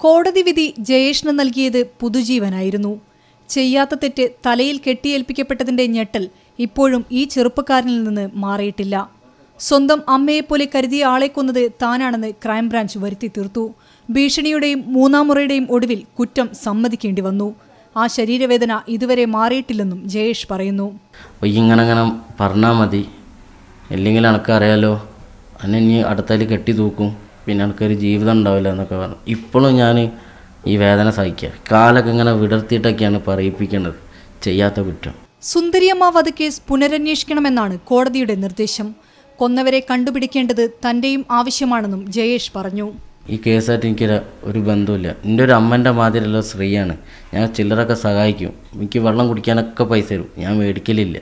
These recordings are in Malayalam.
കോടതി വിധി ജയേഷിന് നൽകിയത് പുതുജീവനായിരുന്നു. ചെയ്യാത്ത തെറ്റ് തലയിൽ കെട്ടിയേൽപ്പിക്കപ്പെട്ടതിന്റെ ഞെട്ടൽ ഇപ്പോഴും ഈ ചെറുപ്പക്കാരനിൽ നിന്ന് മാറിയിട്ടില്ല. സ്വന്തം അമ്മയെപ്പോലെ കരുതിയ ആളെ കൊന്നത് താനാണെന്ന് ക്രൈംബ്രാഞ്ച് വരുത്തി തീർത്തു. ഭീഷണിയുടെയും മൂന്നാം മുറയുടെയും ഒടുവിൽ കുറ്റം സമ്മതിക്കേണ്ടി വന്നു. ആ ശരീരവേദന ഇതുവരെ മാറിയിട്ടില്ലെന്നും ജയേഷ് പറയുന്നു. ഇങ്ങനെ പറഞ്ഞാൽ മതി, അല്ലെങ്കിൽ എനിക്കറിയാലോ എന്നെ ഇനി അടുത്തതിൽ കെട്ടി തൂക്കും, പിന്നെ എനിക്കൊരു ജീവിതം ഉണ്ടാവില്ല എന്നൊക്കെ പറഞ്ഞു. ഇപ്പോഴും ഞാൻ ഈ വേദന സഹിക്കുക. കാലൊക്കെ ഇങ്ങനെ വിടർത്തിയിട്ടൊക്കെയാണ് പറയിപ്പിക്കേണ്ടത് ചെയ്യാത്ത കുറ്റം. സുന്ദരിയമ്മ വധക്കേസ് പുനരന്വേഷിക്കണമെന്നാണ് കോടതിയുടെ നിർദ്ദേശം. കൊന്നവരെ കണ്ടുപിടിക്കേണ്ടത് തന്റെയും ആവശ്യമാണെന്നും ജയേഷ് പറഞ്ഞു. ഈ കേസായിട്ട് എനിക്ക് ഒരു ബന്ധമില്ല. എൻ്റെ ഒരു അമ്മൻ്റെ മാതിരിയുള്ള സ്ത്രീയാണ്. ഞാൻ ചില്ലറൊക്കെ സഹായിക്കും, എനിക്ക് വെള്ളം കുടിക്കാനൊക്കെ പൈസ തരും, ഞാൻ മേടിക്കലില്ല.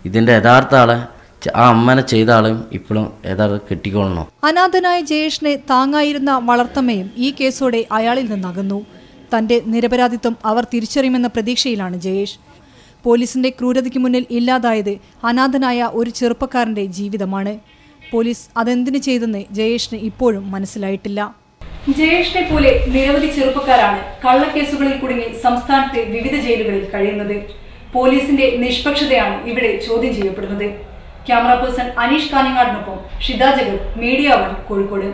ഇതിൻ്റെ യഥാർത്ഥ ആളെ, ആ അമ്മനെ ചെയ്ത ആളെയും ഇപ്പോഴും യഥാർത്ഥ കെട്ടിക്കൊള്ളണം. അനാഥനായ ജയേഷിനെ താങ്ങായിരുന്ന വളർത്തമ്മയും ഈ കേസോടെ അയാളിൽ നിന്നകന്നു. തന്റെ നിരപരാധിത്വം അവർ തിരിച്ചറിയുമെന്ന പ്രതീക്ഷയിലാണ് ജയേഷ്. പോലീസിന്റെ ക്രൂരതയ്ക്ക് മുന്നിൽ ഇല്ലാതായത് അനാഥനായ ഒരു ചെറുപ്പക്കാരന്റെ ജീവിതമാണ്. പോലീസ് അതെന്തിനു ചെയ്തെന്ന് ജയേഷിന് ഇപ്പോഴും മനസ്സിലായിട്ടില്ല. ജയേഷിനെ പോലെ നിരവധി ചെറുപ്പക്കാരാണ് കള്ളക്കേസുകളിൽ കുടുങ്ങി സംസ്ഥാനത്തെ വിവിധ ജയിലുകളിൽ കഴിയുന്നത്. പോലീസിന്റെ നിഷ്പക്ഷതയാണ് ഇവിടെ ചോദ്യം ചെയ്യപ്പെടുന്നത്. ക്യാമറ പേഴ്സൺ അനീഷ് കാഞ്ഞങ്ങാടിനൊപ്പം ഷിത ജഗത്, മീഡിയ 1, കോഴിക്കോട്.